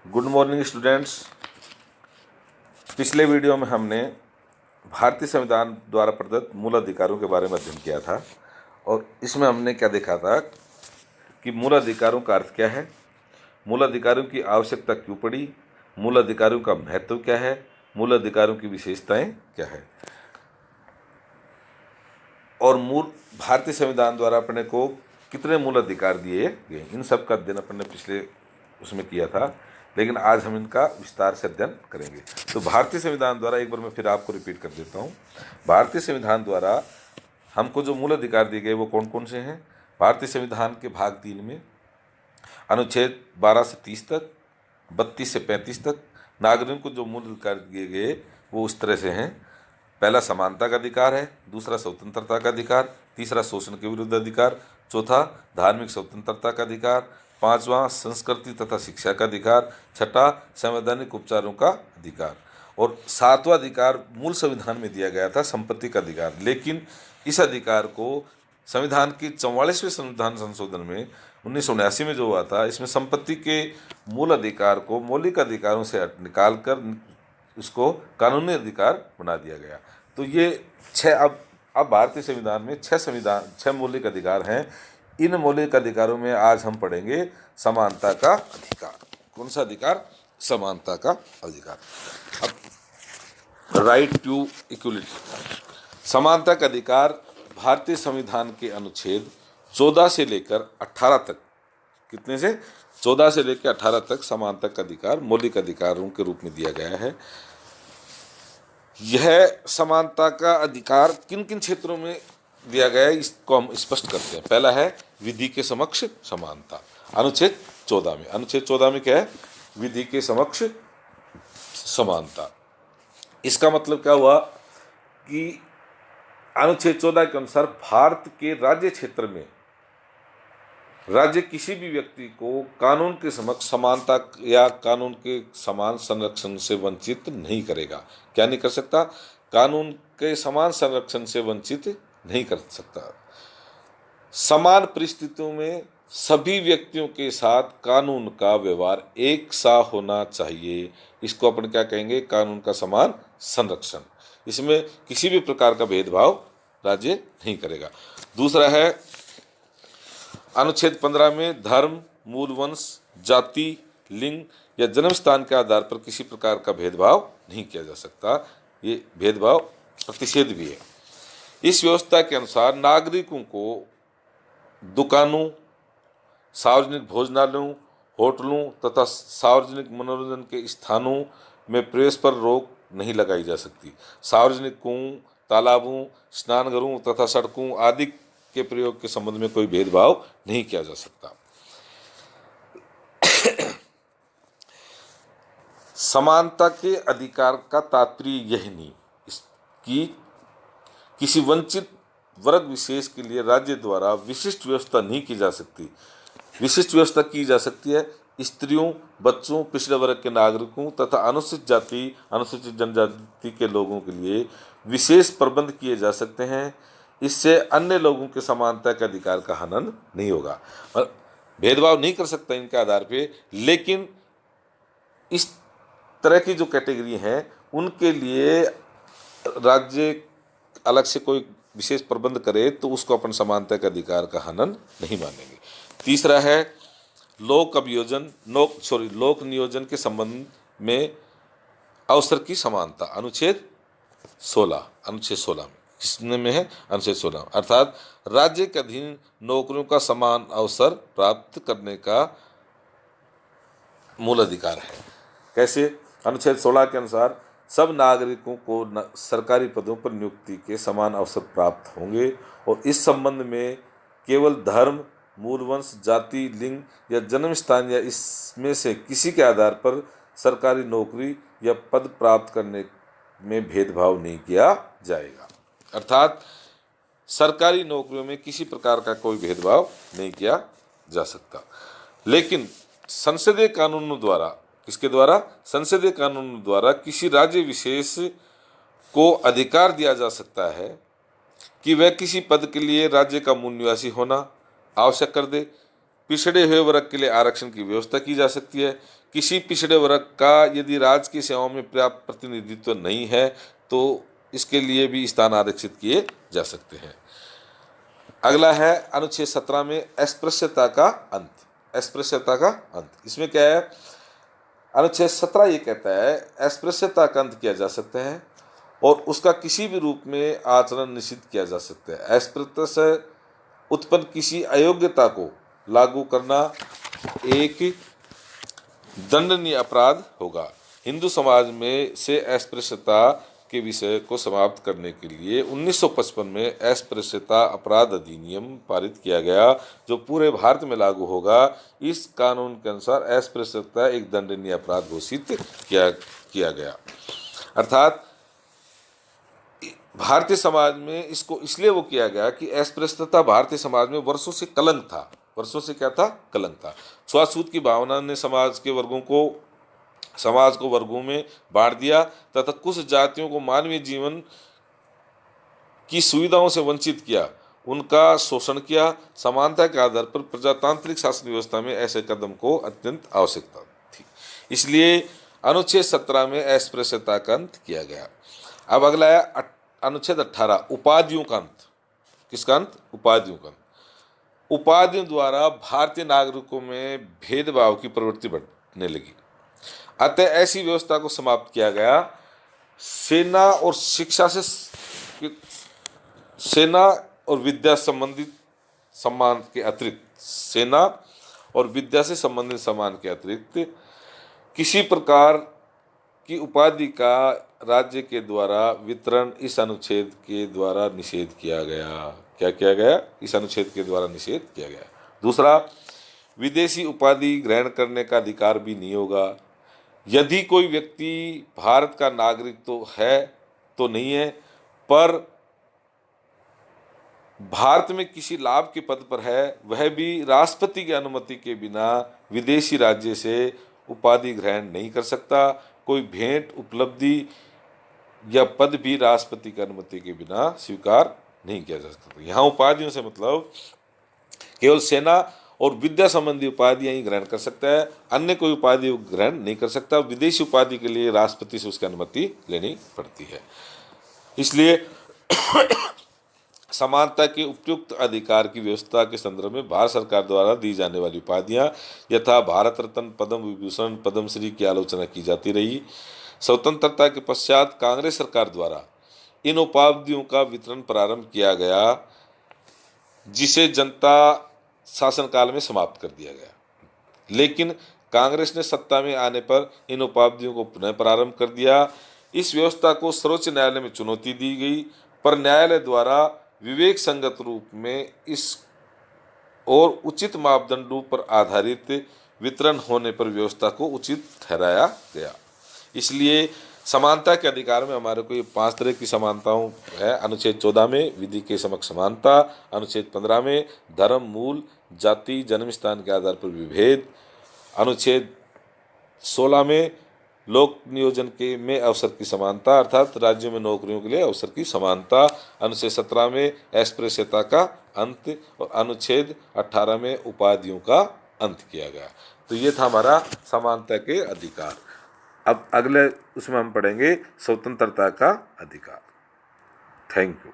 Good morning students. पिछले video में हमने भारतीय संविधान द्वारा प्रदत्त मूल अधिकारों के बारे में अध्ययन किया था और इसमें हमने क्या देखा था कि मूल अधिकारों का अर्थ क्या है, मूल अधिकारों की आवश्यकता क्यों पड़ी, मूल अधिकारों का महत्व क्या है, मूल अधिकारों की विशेषताएं क्या है और मूल भारतीय संविधान द्वारा अपने को कितने मूल अधिकार दिए गए, इन सब का अध्ययन अपन ने पिछले उसमें किया था। लेकिन आज हम इनका विस्तार से अध्ययन करेंगे। तो भारतीय संविधान द्वारा एक बार मैं फिर आपको रिपीट कर देता हूँ। भारतीय संविधान द्वारा हमको जो मूल अधिकार दिए गए वो कौन कौन से हैं। भारतीय संविधान के भाग 3 में अनुच्छेद 12 से 30 तक, 32 से 35 तक नागरिकों को जो मूल अधिकार दिए गए वो उस तरह से हैं। पहला समानता का अधिकार है, दूसरा स्वतंत्रता का अधिकार, तीसरा शोषण के विरुद्ध अधिकार, चौथा धार्मिक स्वतंत्रता का अधिकार, पांचवा संस्कृति तथा शिक्षा का अधिकार, छठा संवैधानिक उपचारों का अधिकार और सातवां अधिकार मूल संविधान में दिया गया था संपत्ति का अधिकार। लेकिन इस अधिकार को संविधान की 44वें संविधान संशोधन में 1979 में जो हुआ था, इसमें संपत्ति के मूल अधिकार को मौलिक अधिकारों से निकाल कर इसको कानूनी अधिकार बना दिया गया। तो ये अब भारतीय संविधान में छह मौलिक अधिकार हैं। इन मौलिक अधिकारों में आज हम पढ़ेंगे समानता का अधिकार। कौन सा अधिकार? समानता का अधिकार। अब राइट टू इक्वलिटी, समानता का अधिकार भारतीय संविधान के अनुच्छेद 14 से लेकर 18 तक, कितने से? 14 से लेकर 18 तक समानता का अधिकार मौलिक अधिकारों के रूप में दिया गया है। यह समानता का अधिकार किन किन क्षेत्रों में दिया गया है इसको हम स्पष्ट करते हैं। पहला है विधि के समक्ष समानता, अनुच्छेद 14 में। अनुच्छेद 14 में क्या है? विधि के समक्ष समानता। इसका मतलब क्या हुआ कि अनुच्छेद 14 के अनुसार भारत के राज्य क्षेत्र में राज्य किसी भी व्यक्ति को कानून के समक्ष समानता या कानून के समान संरक्षण से वंचित नहीं करेगा। क्या नहीं कर सकता? कानून के समान संरक्षण से वंचित नहीं कर सकता। समान परिस्थितियों में सभी व्यक्तियों के साथ कानून का व्यवहार एक सा होना चाहिए। इसको अपन क्या कहेंगे? कानून का समान संरक्षण। इसमें किसी भी प्रकार का भेदभाव राज्य नहीं करेगा। दूसरा है अनुच्छेद 15 में धर्म, मूल वंश, जाति, लिंग या जन्म स्थान के आधार पर किसी प्रकार का भेदभाव नहीं किया जा सकता। ये भेदभाव प्रतिषेध भी है। इस व्यवस्था के अनुसार नागरिकों को दुकानों, सार्वजनिक भोजनालयों, होटलों तथा सार्वजनिक मनोरंजन के स्थानों में प्रवेश पर रोक नहीं लगाई जा सकती। सार्वजनिक कुओं, तालाबों, स्नानघरों तथा सड़कों आदि के प्रयोग के संबंध में कोई भेदभाव नहीं किया जा सकता। समानता के अधिकार का तात्पर्य यह नहीं कि किसी वंचित वर्ग विशेष के लिए राज्य द्वारा विशिष्ट व्यवस्था नहीं की जा सकती। विशिष्ट व्यवस्था की जा सकती है स्त्रियों, बच्चों, पिछड़े वर्ग के नागरिकों तथा अनुसूचित जाति, अनुसूचित जनजाति के लोगों के लिए विशेष प्रबंध किए जा सकते हैं। इससे अन्य लोगों के समानता के अधिकार का हनन नहीं होगा। भेदभाव नहीं कर सकता इनके आधार पे, लेकिन इस तरह की जो कैटेगरी हैं उनके लिए राज्य अलग से कोई विशेष प्रबंध करे तो उसको अपन समानता के अधिकार का हनन नहीं मानेंगे। तीसरा है लोक नियोजन के संबंध में अवसर की समानता, अनुच्छेद 16 में। किसमें है? अनुच्छेद 16। अर्थात राज्य के अधीन नौकरियों का समान अवसर प्राप्त करने का मूल अधिकार है। कैसे? अनुच्छेद 16 के अनुसार सब नागरिकों को सरकारी पदों पर नियुक्ति के समान अवसर प्राप्त होंगे और इस संबंध में केवल धर्म, मूल वंश, जाति, लिंग या जन्म स्थान या इसमें से किसी के आधार पर सरकारी नौकरी या पद प्राप्त करने में भेदभाव नहीं किया जाएगा। अर्थात सरकारी नौकरियों में किसी प्रकार का कोई भेदभाव नहीं किया जा सकता। लेकिन संसदीय कानूनों द्वारा, किसके द्वारा? संसदीय कानूनों द्वारा किसी राज्य विशेष को अधिकार दिया जा सकता है कि वह किसी पद के लिए राज्य का मूल निवासी होना आवश्यक कर दे। पिछड़े हुए वर्ग के लिए आरक्षण की व्यवस्था की जा सकती है। किसी पिछड़े वर्ग का यदि राजकीय सेवाओं में पर्याप्त प्रतिनिधित्व नहीं है तो इसके लिए भी स्थान आरक्षित किए जा सकते हैं। अगला है अनुच्छेद 17 में अस्पृश्यता का अंत। अस्पृश्यता का अंत, इसमें क्या है, अनुच्छेद 17 ये कहता है अस्पृश्यता का अंत किया जा सकता है और उसका किसी भी रूप में आचरण निषिद्ध किया जा सकता है। अस्पृश्यता से उत्पन्न किसी अयोग्यता को लागू करना एक दंडनीय अपराध होगा। हिंदू समाज में से अस्पृश्यता के विषय को समाप्त करने के लिए 1955 में अस्पृश्यता अपराध अधिनियम पारित किया गया, जो पूरे भारत में लागू होगा। इस कानून के अनुसार अस्पृश्यता एक दंडनीय अपराध घोषित किया गया। अर्थात भारतीय समाज में इसको इसलिए वो किया गया कि अस्पृश्यता भारतीय समाज में वर्षों से कलंक था। वर्षों से क्या था? कलंक था। छुआछूत की भावना ने समाज को वर्गों में बांट दिया तथा कुछ जातियों को मानवीय जीवन की सुविधाओं से वंचित किया, उनका शोषण किया। समानता के आधार पर प्रजातांत्रिक शासन व्यवस्था में ऐसे कदम को अत्यंत आवश्यकता थी, इसलिए अनुच्छेद 17 में अस्पृश्यता का अंत किया गया। अब अगला है अनुच्छेद 18 उपाधियों का अंत। किसका अंत? उपाधियों का अंत। उपाधियों द्वारा भारतीय नागरिकों में भेदभाव की प्रवृत्ति बढ़ने लगी, अतः ऐसी व्यवस्था को समाप्त किया गया। सेना और विद्या संबंधित सम्मान के अतिरिक्त किसी प्रकार की उपाधि का राज्य के द्वारा वितरण इस अनुच्छेद के द्वारा निषेध किया गया। क्या किया गया? इस अनुच्छेद के द्वारा निषेध किया गया। दूसरा, विदेशी उपाधि ग्रहण करने का अधिकार भी नहीं होगा। यदि कोई व्यक्ति भारत का नागरिक तो नहीं है, पर भारत में किसी लाभ के पद पर है, वह भी राष्ट्रपति की अनुमति के बिना विदेशी राज्य से उपाधि ग्रहण नहीं कर सकता। कोई भेंट, उपलब्धि या पद भी राष्ट्रपति की अनुमति के बिना स्वीकार नहीं किया जा सकता। यहाँ उपाधियों से मतलब केवल सेना और विद्या संबंधी उपाधियां ही ग्रहण कर सकता है, अन्य कोई उपाधि ग्रहण नहीं कर सकता। विदेशी उपाधि के लिए राष्ट्रपति से उसकी अनुमति लेनी पड़ती है। इसलिए समानता के उपयुक्त अधिकार की व्यवस्था के संदर्भ में भारत सरकार द्वारा दी जाने वाली उपाधियां यथा भारत रत्न, पद्म विभूषण, पद्मश्री की आलोचना की जाती रही। स्वतंत्रता के पश्चात कांग्रेस सरकार द्वारा इन उपाधियों का वितरण प्रारंभ किया गया, जिसे जनता शासनकाल में समाप्त कर दिया गया। लेकिन कांग्रेस ने सत्ता में आने पर इन उपाधियों को पुनः प्रारंभ कर दिया। इस व्यवस्था को सर्वोच्च न्यायालय में चुनौती दी गई, पर न्यायालय द्वारा विवेक संगत रूप में इस और उचित मापदंडों पर आधारित वितरण होने पर व्यवस्था को उचित ठहराया गया। इसलिए समानता के अधिकार में हमारे को ये 5 तरह की समानताओं है। अनुच्छेद 14 में विधि के समक्ष समानता, अनुच्छेद 15 में धर्म, मूल, जाति, जन्म स्थान के आधार पर विभेद, अनुच्छेद 16 में लोक नियोजन के में अवसर की समानता अर्थात राज्यों में नौकरियों के लिए अवसर की समानता, अनुच्छेद 17 में अस्पृश्यता का अंत और अनुच्छेद 18 में उपाधियों का अंत किया गया। तो ये था हमारा समानता के अधिकार। अब अगले उसमें हम पढ़ेंगे स्वतंत्रता का अधिकार। Thank you.